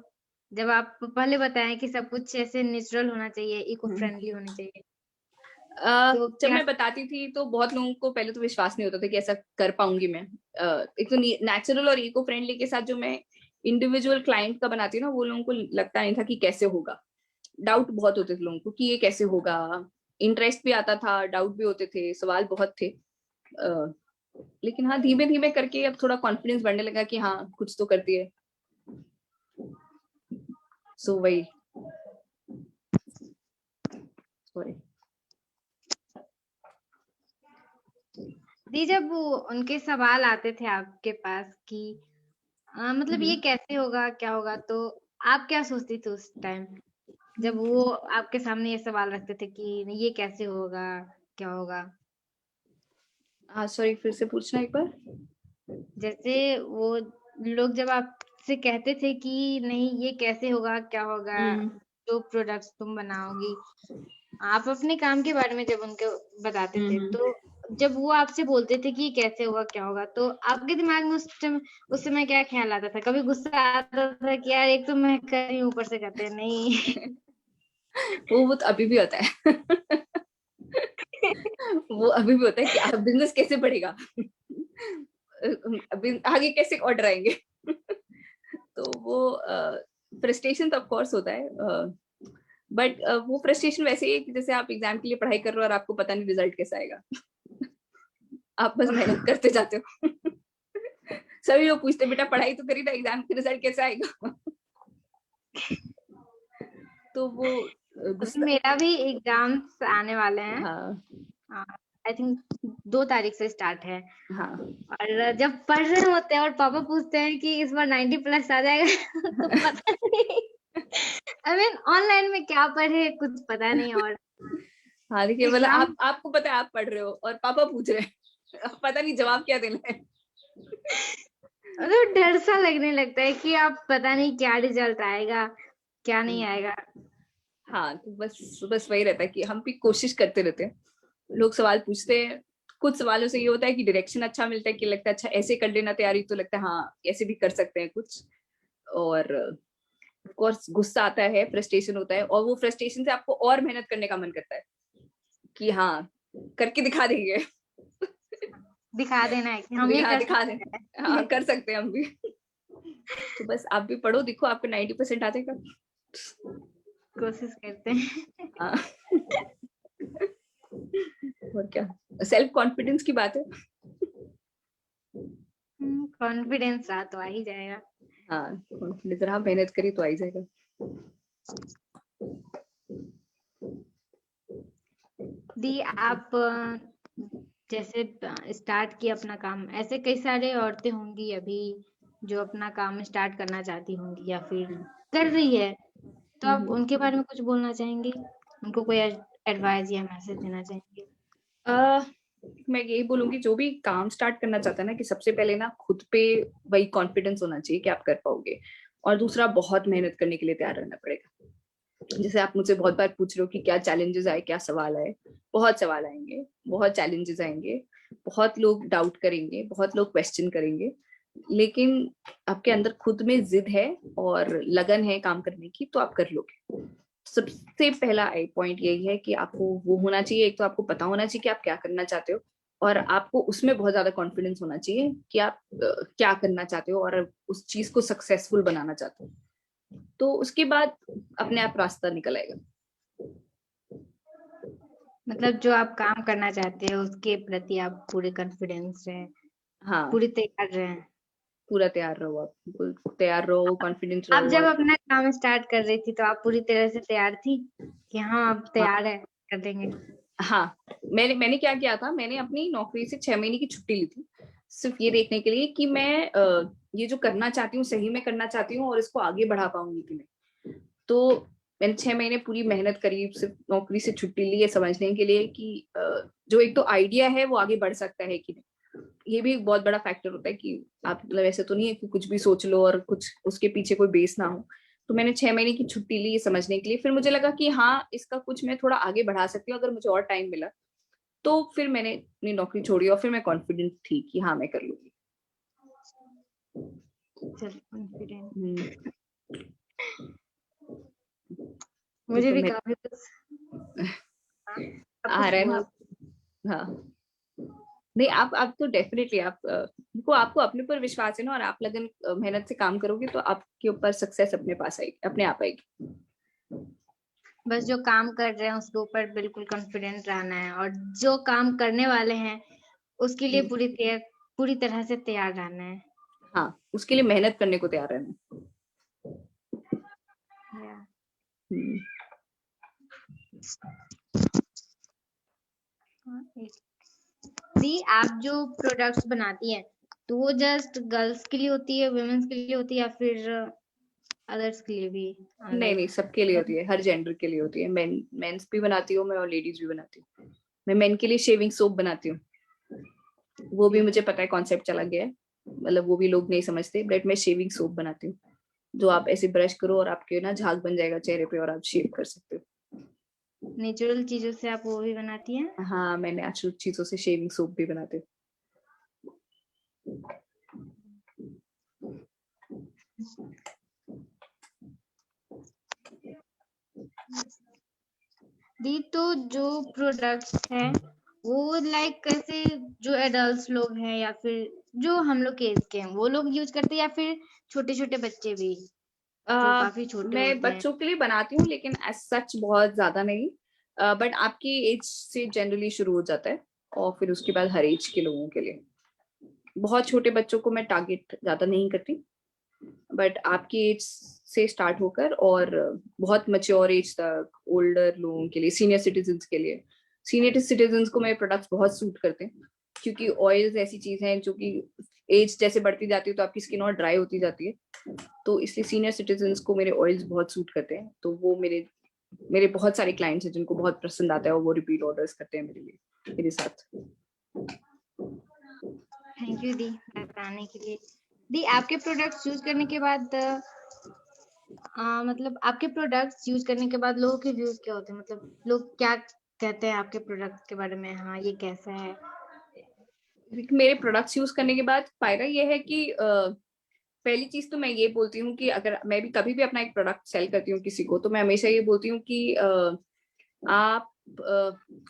जब आप पहले बताएं कि सब कुछ ऐसे नेचुरल होना चाहिए, इको फ्रेंडली होनी चाहिए, तो जब क्या? मैं बताती थी तो बहुत लोगों को पहले तो विश्वास नहीं होता था कि ऐसा कर पाऊंगी मैं। एक तो नेचुरल और इको फ्रेंडली के साथ जो मैं इंडिविजुअल क्लाइंट का बनाती हूँ ना, वो लोगों को लगता नहीं था कि कैसे होगा। डाउट बहुत होते थे लोगों को कि ये कैसे होगा। इंटरेस्ट भी आता था, डाउट भी होते थे, सवाल बहुत थे। लेकिन हाँ धीमे धीमे करके अब थोड़ा कॉन्फिडेंस बढ़ने लगा कि हाँ कुछ तो करती है। सो वही, सॉरी। दी, जब वो उनके सवाल आते थे आपके पास कि मतलब ये कैसे होगा क्या होगा, तो आप क्या सोचती थी उस टाइम जब वो आपके सामने ये सवाल रखते थे कि ये कैसे होगा क्या होगा? हाँ सॉरी, फिर से पूछना एक बार। जैसे वो लोग जब आपसे कहते थे कि नहीं ये कैसे होगा क्या होगा, जो प्रोडक्ट्स तुम बनाओगी, आप अपने काम के बारे में जब उनको बताते थे, तो जब वो आपसे बोलते थे कि ये कैसे होगा क्या होगा, तो आपके दिमाग में उस समय क्या ख्याल आता था? कभी गुस्सा आता था कि यार एक तो मैं कर रही हूँ ऊपर से कहते हैं नहीं? वो तो अभी भी होता है। वो अभी भी होता है कि बिजनेस कैसे बढ़ेगा। अभी आगे कैसे ऑर्डर आएंगे। तो वो फ्रस्ट्रेशन तो ऑफ कोर्स होता है, बट वो फ्रस्ट्रेशन वैसे ही है कि जैसे आप एग्जाम के लिए पढ़ाई कर रहे हो और आपको पता नहीं रिजल्ट कैसा आएगा। आप बस मेहनत करते जाते हो। सभी लोग पूछते बेटा पढ़ाई तो करी ना, एग्जाम का रिजल्ट कैसा आएगा। तो वो अभी गुस्सा। मेरा भी एग्जाम्स आने वाले हैं, हाँ आई थिंक 2 तारीख से स्टार्ट है। हाँ। और जब पढ़ रहे होते हैं और पापा पूछते हैं कि इस बार 90 प्लस आ जाएगा तो पता नहीं, आई मीन ऑनलाइन में क्या पढ़े कुछ पता नहीं। और हाँ देखिए, मतलब एग्जाम, आपको पता है आप पढ़ रहे हो और पापा पूछ रहे हैं, पता नहीं जवाब क्या देना है। मतलब डर सा लगने लगता है कि आप पता नहीं क्या रिजल्ट आएगा, क्या नहीं आएगा। हाँ, तो बस वही रहता है कि हम भी कोशिश करते रहते हैं। लोग सवाल पूछते हैं, कुछ सवालों से ये होता है कि डायरेक्शन अच्छा मिलता है, कि लगता है अच्छा ऐसे कर लेना तैयारी, तो लगता है हाँ ऐसे भी कर सकते हैं कुछ। और ऑफ कोर्स गुस्सा आता है, फ्रस्ट्रेशन होता है, और वो फ्रस्ट्रेशन से आपको और मेहनत करने का मन करता है कि हाँ करके दिखा देंगे। दिखा देना है कि हम ये हाँ कर दिखा दें, सकते हाँ हैं। कर सकते हैं हम भी। तो बस आप भी पढ़ो, देखो आपका 90% आ जाएगा। कोशिश करते हैं। हाँ। और क्या, सेल्फ कॉन्फिडेंस की बात है। कॉन्फिडेंस रहा तो आ ही जाएगा। हाँ, कॉन्फिडेंस रहा, मेहनत करी तो आ ही जाएगा। दी आप जैसे स्टार्ट किया अपना काम, ऐसे कई सारे औरतें होंगी अभी जो अपना काम स्टार्ट करना चाहती होंगी या फिर कर रही है, तो आप उनके बारे में कुछ बोलना चाहेंगे? उनको कोई एडवाइस या मैसेज देना चाहेंगे? मैं यही बोलूंगी, जो भी काम स्टार्ट करना चाहता है ना, कि सबसे पहले ना खुद पे वही कॉन्फिडेंस होना चाहिए कि आप कर पाओगे, और दूसरा बहुत मेहनत करने के लिए तैयार रहना पड़ेगा। जैसे आप मुझसे बहुत बार पूछ रहे हो कि क्या चैलेंजेस आए, क्या सवाल आए। बहुत सवाल आएंगे, बहुत चैलेंजेस आएंगे, बहुत लोग डाउट करेंगे, बहुत लोग क्वेश्चन करेंगे, लेकिन आपके अंदर खुद में जिद है और लगन है काम करने की, तो आप कर लोगे। सबसे पहला पॉइंट यही है कि आपको वो होना चाहिए, एक तो आपको पता होना चाहिए कि आप क्या करना चाहते हो, और आपको उसमें बहुत ज्यादा कॉन्फिडेंस होना चाहिए कि आप क्या करना चाहते हो और उस चीज को सक्सेसफुल बनाना चाहते हो। तो उसके बाद अपने आप रास्ता निकल आएगा। मतलब जो आप काम करना चाहते हैं उसके प्रति आप पूरे कॉन्फिडेंस रहे, हाँ, पूरी तैयार रहे। पूरा तैयार रहो, आप बिल्कुल तैयार रहो, कॉन्फिडेंट आप रहो। जब और अपना काम स्टार्ट कर रही थी तो आप पूरी तरह से तैयार थी कि हाँ अब हाँ, तैयार है, कर देंगे? हाँ, मैंने क्या किया था, मैंने अपनी नौकरी से 6 महीने की छुट्टी ली थी, सिर्फ ये देखने के लिए कि मैं ये जो करना चाहती हूँ सही में करना चाहती हूँ और इसको आगे बढ़ा पाऊंगी कि नहीं। तो मैंने 6 महीने पूरी मेहनत करी, सिर्फ नौकरी से छुट्टी ली है समझने के लिए कि जो एक तो आइडिया है वो आगे बढ़ सकता है कि नहीं। ये भी एक बहुत बड़ा फैक्टर होता है कि आप, मतलब ऐसे तो नहीं है कि कुछ भी सोच लो और कुछ उसके पीछे कोई बेस ना हो। तो मैंने 6 महीने की छुट्टी ली ये समझने के लिए, फिर मुझे लगा कि हाँ इसका कुछ मैं थोड़ा आगे बढ़ा सकती हूँ अगर मुझे और टाइम मिला। तो फिर मैंने अपनी नौकरी छोड़ी और फिर मैं कॉन्फिडेंट थी कि हाँ मैं कर लूंगी। Self confidence. हम्म, मुझे तो भी मैं काफी कुछ, हाँ, आप आ कुछ रहा है ना। बोल। हाँ, नहीं आप तो डेफिनेटली आपको आपको अपने पर विश्वास है ना, और आप लगन मेहनत से काम करोगे तो आपके ऊपर सक्सेस अपने पास आएगी, अपने आप आएगी। बस जो काम कर रहे हैं उसके ऊपर बिल्कुल कॉन्फिडेंट रहना है और जो काम करने वाले हैं उसके लिए पूरी तरह से तैयार रहना है। हाँ, उसके लिए मेहनत करने को तैयार रहना। या हम्म, दी आप जो प्रोडक्ट्स बनाती हैं तो वो जस्ट गर्ल्स के लिए होती है, वुमेन्स के लिए होती है या फिर अदर्स के लिए भी? नहीं नहीं, लाइक सबके लिए होती है, हर जेंडर के लिए होती है। मेंस भी बनाती हूँ मैं और लेडीज भी बनाती हूँ। मैं मेन के लिए शेविंग सोप बनाती हूँ, वो भी मुझे पता है कॉन्सेप्ट चला गया है, मतलब वो भी लोग नहीं समझते, बट मैं शेविंग सोप बनाती हूँ जो आप ऐसे ब्रश करो और आपके ना झाग बन जाएगा चेहरे पे और आप शेव कर सकते हो। नेचुरल चीजों से आप वो भी बनाती हैं? हाँ, मैं नेचुरल चीजों से शेविंग सोप भी बनाती हूँ। दी तो जो प्रोडक्ट्स हैं वो लाइक कैसे, जो एडल्ट लोग हैं या फिर जो हम लोग के एज के हैं वो लोग यूज करते हैं या फिर छोटे छोटे बच्चे भी जो काफी छोटे मैं होते हैं? बच्चों के लिए बनाती हूँ लेकिन एज सच बहुत ज्यादा नहीं, बट आपकी एज से जनरली शुरू हो जाता है और फिर उसके बाद हर एज के लोगों के लिए। बहुत छोटे बच्चों को मैं टारगेट ज्यादा नहीं करती, बट आपकी एज से स्टार्ट होकर और बहुत मैच्योर एज तक, ओल्डर लोगों के लिए, सीनियर सिटीजन के लिए। सीनियर सिटीजन को मेरे प्रोडक्ट्स बहुत सूट करते हैं, क्योंकि ऑयल्स ऐसी चीज है जो कि एज जैसे बढ़ती जाती है तो आपकी स्किन और ड्राई होती जाती है, तो इसलिए सीनियर सिटीजन को मेरे ऑयल्स बहुत सूट करते हैं। तो वो मेरे मेरे बहुत सारे क्लाइंट्स हैं जिनको बहुत पसंद आता है और वो रिपीट ऑर्डर्स करते हैं मेरे लिए, मेरे साथ। थैंक यू दी। बनाने के लिए। दी आपके प्रोडक्ट्स यूज करने के बाद मतलब आपके प्रोडक्ट्स यूज करने के बाद लोगों के व्यूज क्या होते हैं, मतलब लोग क्या कहते हैं आपके प्रोडक्ट के बारे में, हाँ ये कैसा है? मेरे प्रोडक्ट्स यूज करने के बाद फायदा ये है कि पहली चीज तो मैं ये बोलती हूँ कि अगर मैं भी कभी भी अपना एक प्रोडक्ट सेल करती हूँ किसी को, तो मैं हमेशा ये बोलती हूँ कि आप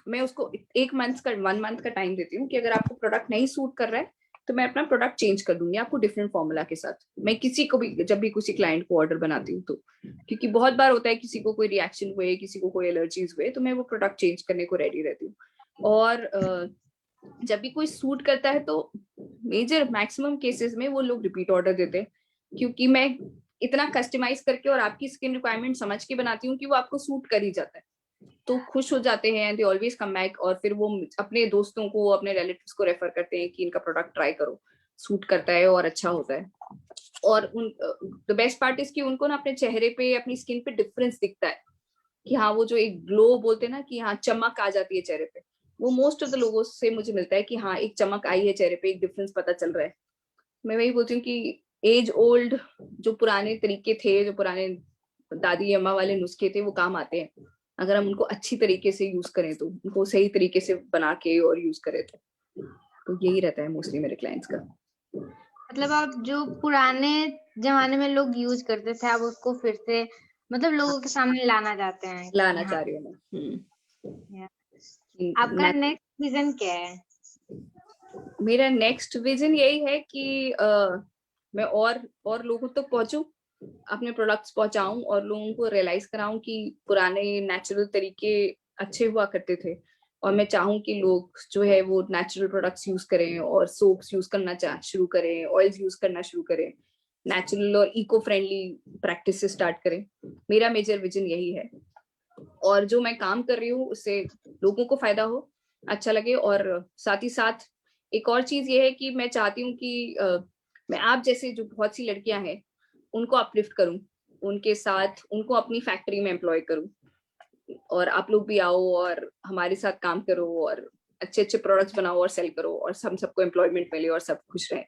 मैं उसको 1 मंथ का टाइम देती हूँ कि अगर आपको प्रोडक्ट नहीं सूट कर रहा है तो मैं अपना प्रोडक्ट चेंज कर दूंगी आपको डिफरेंट फॉर्मूला के साथ। मैं किसी को भी जब भी किसी क्लाइंट को ऑर्डर बनाती हूँ तो, क्योंकि बहुत बार होता है किसी को कोई रिएक्शन हुए, किसी को कोई एलर्जीज हुए, तो मैं वो प्रोडक्ट चेंज करने को रेडी रहती हूँ। और जब भी कोई सूट करता है तो मेजर मैक्सिमम केसेस में वो लोग रिपीट ऑर्डर देते हैं, क्योंकि मैं इतना कस्टमाइज करके और आपकी स्किन रिक्वायरमेंट समझ के बनाती हूँ कि वो आपको सूट कर ही जाता है, तो खुश हो जाते हैं, दे ऑलवेज कम बैक। और फिर वो अपने दोस्तों को, अपने रिलेटिव्स को रेफर करते हैं कि इनका प्रोडक्ट ट्राई करो, सूट करता है और अच्छा होता है। और उन द बेस्ट पार्ट इज कि उनको ना अपने चेहरे पे, अपनी स्किन पे डिफरेंस दिखता है कि हाँ वो जो एक ग्लो बोलते हैं ना कि हाँ चमक आ जाती है चेहरे पे, वो मोस्ट ऑफ द लोगों से मुझे मिलता है कि हाँ एक चमक आई है चेहरे पे, एक डिफरेंस पता चल रहा है। मैं वही बोलती हूँ कि एज ओल्ड जो पुराने तरीके थे, जो पुराने दादी अम्मा वाले नुस्खे थे, वो काम आते हैं अगर हम उनको अच्छी तरीके से यूज करें, तो उनको सही तरीके से बना के और यूज करें तो यही रहता है मोस्टली मेरे क्लाइंट्स का। मतलब आप जो पुराने जमाने में लोग यूज करते थे, आप उसको फिर से मतलब लोगों के सामने लाना चाहते हैं कि लाना हाँ। चाह रही हूँ मैं। आपका नेक्स्ट विजन क्या है? मेरा नेक्स्ट विजन यही है कि मैं और लोगों तक पहुंचूं, अपने प्रोडक्ट्स पहुंचाऊं और लोगों को रियलाइज कराऊं कि पुराने नेचुरल तरीके अच्छे हुआ करते थे। और मैं चाहूं कि लोग जो है वो नेचुरल प्रोडक्ट्स यूज करें और सोप्स यूज करना शुरू करें, ऑयल्स यूज करना शुरू करें, नेचुरल और इको फ्रेंडली प्रैक्टिस से स्टार्ट करें। मेरा मेजर विजन यही है। और जो मैं काम कर रही हूँ उससे लोगों को फायदा हो, अच्छा लगे। और साथ ही साथ एक और चीज ये है कि मैं चाहती हूँ कि मैं आप जैसे जो बहुत सी लड़कियां हैं उनको अपलिफ्ट करूं, उनके साथ उनको अपनी फैक्ट्री में एम्प्लॉय करूं, और आप लोग भी आओ और हमारे साथ काम करो और अच्छे अच्छे प्रोडक्ट्स बनाओ और सेल करो और हम सबको एम्प्लॉयमेंट मिले और सब खुश रहे,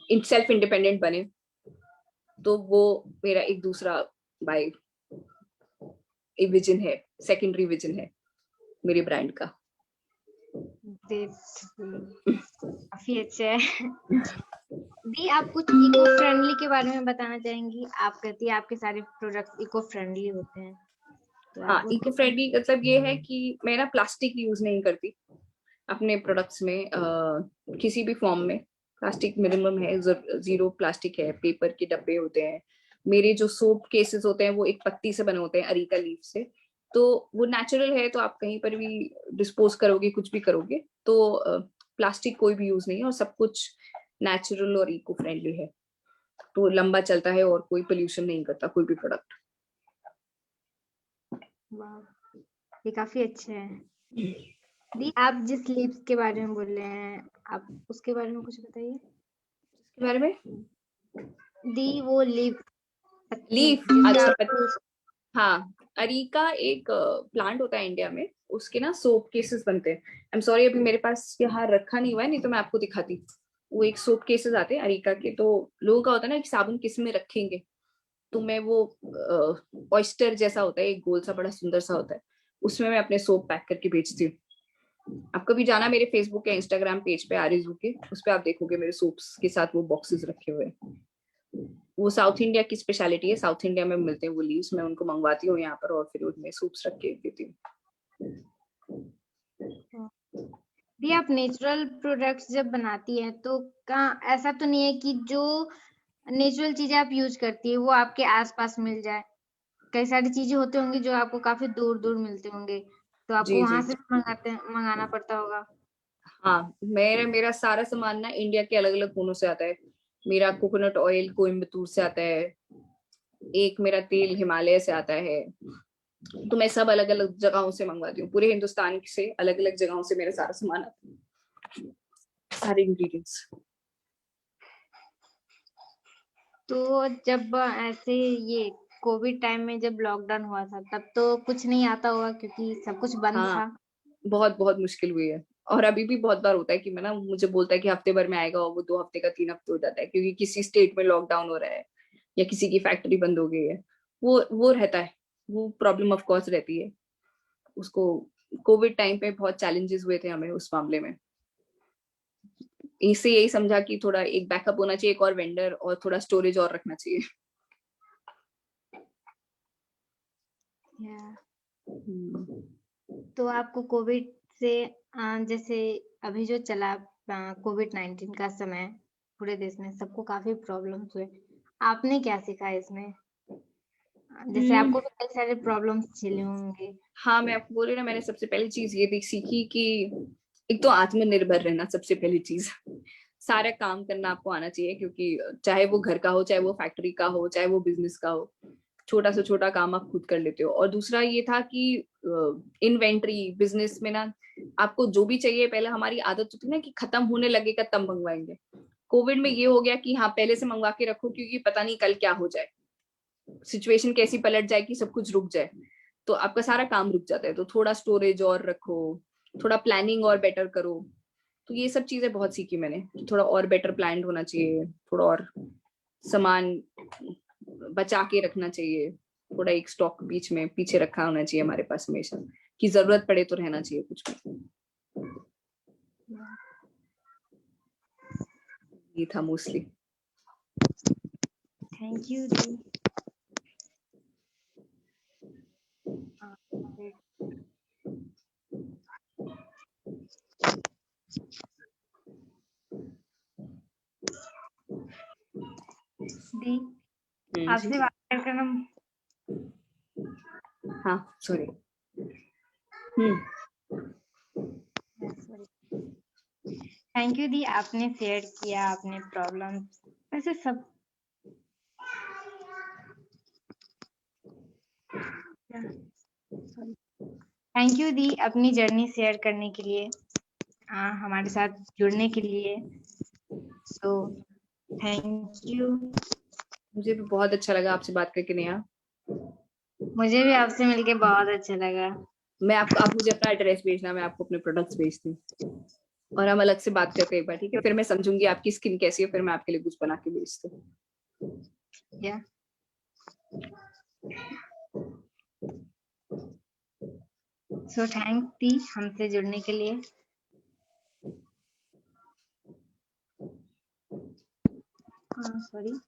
इन सेल्फ इंडिपेंडेंट बने। तो वो मेरा एक दूसरा बाय विजन है, सेकेंडरी विजन है मेरे ब्रांड का। काफी अच्छा है। दी आप कुछ इको फ्रेंडली के बारे में बताना चाहेंगी? आप कहती है आपके सारे प्रोडक्ट इको फ्रेंडली होते हैं, तो हाँ, आप इको उसके फ्रेंडली मतलब ये है कि मैं ना प्लास्टिक यूज नहीं करती अपने प्रोडक्ट्स में, किसी भी फॉर्म में। प्लास्टिक मिनिमम है, जीरो प्लास्टिक है, पेपर के डब्बे होते हैं। मेरे जो सोप केसेस होते हैं वो एक पत्ती से बने होते हैं, अरीका लीफ से, तो वो नेचुरल है, तो आप कहीं पर भी डिस्पोज करोगे, कुछ भी करोगे तो प्लास्टिक कोई भी यूज नहीं है, और सब कुछ नेचुरल और इको फ्रेंडली है, तो लंबा चलता है और कोई पोल्यूशन नहीं करता कोई भी प्रोडक्ट। ये काफी अच्छा है। दी आप जिस लिप्स के बारे में बोल रहे हैं, आप उसके बारे में कुछ बताइए। इसके बारे में दी वो लिप लीफ, जिसका अच्छा हाँ, अरीका एक प्लांट होता है इंडिया में, उसके ना सोप केसेस बनते हैं। आई एम सॉरी अभी मेरे पास यहाँ रखा नहीं हुआ है, नहीं तो मैं आपको दिखाती। वो एक सोप केसेस आते हैं अरीका के, तो लोगों का होता है ना कि साबुन किस में रखेंगे, तो मैं वो ऑयस्टर जैसा होता है, एक गोल सा बड़ा सुंदर सा होता है, उसमें मैं अपने सोप पैक करके बेचती हूँ। आप कभी जाना मेरे फेसबुक या इंस्टाग्राम पेज पे आरिजू के, उस पे आप देखोगे मेरे सोप्स के साथ वो बॉक्सेस रखे हुए हैं। वो साउथ इंडिया की स्पेशलिटी है, साउथ इंडिया में मिलते हैं वो लीव्स, मैं उनको मंगवाती हूँ यहाँ पर और फिर उनमें सूप्स रख के देती हूँ। दी आप नेचुरल प्रोडक्ट्स जब बनाती है तो कहाँ ऐसा तो नहीं है कि जो नेचुरल चीजें आप यूज करती है वो आपके आसपास मिल जाए? कई सारी चीजें होते होंगी जो आपको काफी दूर दूर मिलते होंगे, तो आपको जी वहां जी, से भी मंगाना पड़ता होगा। हाँ, मेरा सारा सामान ना इंडिया के अलग अलग कोनों से आता है। मेरा कोकोनट ऑयल कोयम्बतूर से आता है, एक मेरा तेल हिमालय से आता है, तो मैं सब अलग अलग जगहों से मंगवाती हूँ, पूरे हिंदुस्तान से अलग अलग जगहों से मेरा सारा सामान आता है, सारे इंग्रेडिएंट्स। तो जब ऐसे ये कोविड टाइम में जब लॉकडाउन हुआ था तब तो कुछ नहीं आता होगा क्योंकि सब कुछ बंद हाँ, था। बहुत बहुत मुश्किल हुई है। और अभी भी बहुत बार होता है कि मैं ना, मुझे बोलता है कि हफ्ते भर में आएगा और वो 2 हफ्ते का 3 हफ्ते हो जाता है, क्योंकि किसी स्टेट में लॉकडाउन हो रहा है या किसी की फैक्ट्री बंद हो गई है। वो रहता है, वो प्रॉब्लम ऑफ कोर्स रहती है उसको। कोविड टाइम पे बहुत चैलेंजेस हुए थे हमें उस मामले में। इससे यही समझा कि थोड़ा एक बैकअप होना चाहिए, एक और वेंडर और थोड़ा स्टोरेज और रखना चाहिए। तो आपको कोविड से जैसे अभी जो चला कोविड-19 का समय, पूरे देश में सबको काफी प्रॉब्लम्स हुए, आपने क्या सीखा इसमें? जैसे हम्म, आपको भी कई सारे प्रॉब्लम्स झेले होंगे। हाँ, मैं आपको बोल रही हूँ ना, मैंने सबसे पहली चीज ये सीखी कि एक तो आत्मनिर्भर रहना सबसे पहली चीज। सारा काम करना आपको आना चाहिए, क्योंकि चाहे वो घर का हो, चाहे वो फैक्ट्री का हो, चाहे वो बिजनेस का हो, छोटा से छोटा काम आप खुद कर लेते हो। और दूसरा ये था कि इन्वेंट्री बिजनेस में ना, आपको जो भी चाहिए, पहले हमारी आदत होती है ना कि खत्म होने लगेगा तब मंगवाएंगे। कोविड में ये हो गया कि हाँ, पहले से मंगवा के रखो, क्योंकि पता नहीं कल क्या हो जाए, सिचुएशन कैसी पलट जाए कि सब कुछ रुक जाए, तो आपका सारा काम रुक जाता है। तो थोड़ा स्टोरेज और रखो, थोड़ा प्लानिंग और बेटर करो। तो ये सब चीजें बहुत सीखी मैंने कि थोड़ा और बेटर प्लान होना चाहिए, थोड़ा और सामान बचा के रखना चाहिए, थोड़ा एक स्टॉक बीच में पीछे रखा होना चाहिए हमारे पास हमेशा, कि जरूरत पड़े तो रहना चाहिए कुछ भी। ये था मोस्टली। थैंक यू दी। दी, जी, आपसे बात कर कर हम हाँ, सॉरी। थैंक यू दी, आपने शेयर किया आपने प्रॉब्लम, वैसे सब थैंक यू दी अपनी जर्नी शेयर करने के लिए, हमारे साथ जुड़ने के लिए। तो थैंक यू। मुझे भी बहुत अच्छा लगा आपसे बात करके नेहा। मुझे भी आपसे मिलके बहुत अच्छा लगा। आप मुझे अपना एड्रेस भेजना, मैं आपको अपने प्रोडक्ट्स भेजती हूँ, और हम अलग से बात करते हैं एक बार, ठीक है? फिर मैं समझूंगी आपकी स्किन कैसी है, फिर मैं आपके लिए कुछ बना के भेजती हूँ। या सो थैंक दी हमसे जुड़ने के लिए। सॉरी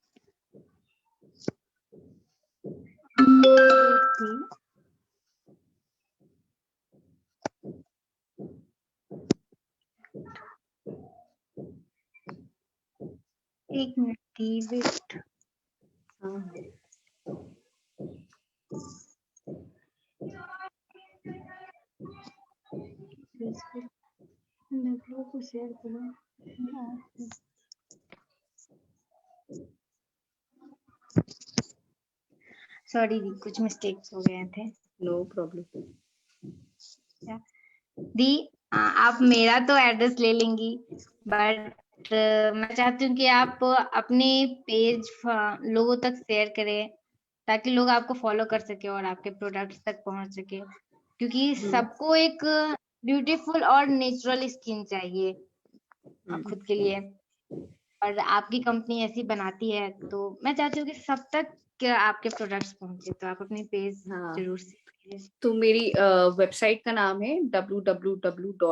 एक मिनट दी वेट। को शेयर करो। सॉरी दी, कुछ मिस्टेक्स हो गए थे। No problem. दी आप मेरा तो एड्रेस ले लेंगी, बट मैं चाहती हूँ कि आप अपने पेज लोगों तक शेयर करें, ताकि लोग आपको फॉलो कर सके और आपके प्रोडक्ट्स तक पहुंच सके, क्योंकि सबको एक ब्यूटीफुल और नेचुरल स्किन चाहिए खुद के लिए, और आपकी कंपनी ऐसी बनाती है, तो मैं चाहती हूँ कि सब तक आपके प्रोडक्ट्स पहुंचे, तो आप अपनी पेज हाँ, जरूर शेयर करिए। तो मेरी वेबसाइट का नाम है www.arezu.in,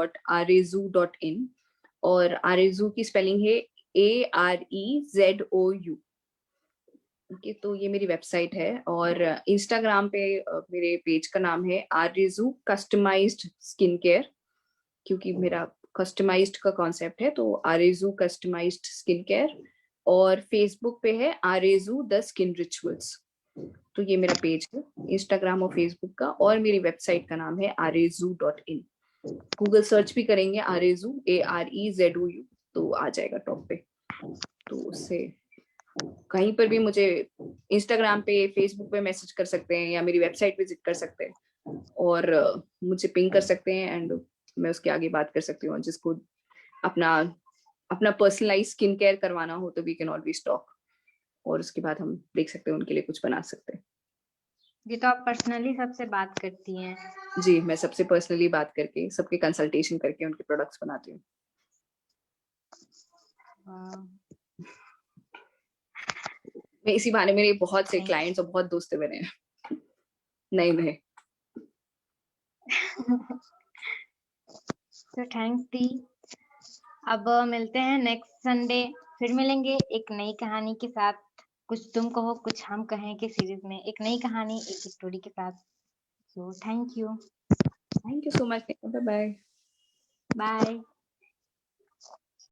और आरेजू की स्पेलिंग है AREZOU। ओके, तो ये मेरी वेबसाइट है। और इंस्टाग्राम पे मेरे पेज का नाम है आरेजू कस्टमाइज्ड स्किन केयर, क्योंकि मेरा कस्टमाइज्ड का कॉन्सेप्ट है, तो आरेजू कस्टमाइज्ड स्किन केयर। और फेसबुक पे है आरेजू द स्किन रिचुअल्स। तो ये मेरा पेज है इंस्टाग्राम और फेसबुक का, और मेरी वेबसाइट का नाम है arezu.in। गूगल सर्च भी करेंगे आरेजू AREZOU, तो आ जाएगा टॉप पे। तो उससे कहीं पर भी मुझे इंस्टाग्राम पे, फेसबुक पे मैसेज कर सकते हैं, या मेरी वेबसाइट विजिट कर सकते हैं, और मुझे पिंग कर सकते हैं, एंड मैं उसके आगे बात कर सकती हूँ। जिसको अपना अपना पर्सनलाइज स्किन केयर करवाना हो, तो वी कैन ऑलवेज टॉक, और उसके बाद हम देख सकते हैं, उनके लिए कुछ बना सकते हैं। ये तो आप पर्सनली सबसे बात करती हैं। जी, मैं सबसे पर्सनली बात करके, सबके कंसल्टेशन करके उनके प्रोडक्ट्स बनाती हूँ। वाह, मैं इसी बहाने मेरे बहुत से थैंक क्लाइंट्स और बहुत दोस्त बने हैं नए-नए। तो थैंक्स दी। अब मिलते हैं नेक्स्ट संडे, फिर मिलेंगे एक नई कहानी के साथ। कुछ तुम कहो कुछ हम कहें के सीरीज में एक नई कहानी, एक स्टोरी के साथ। So thank you. Thank you so much. Bye bye. Bye.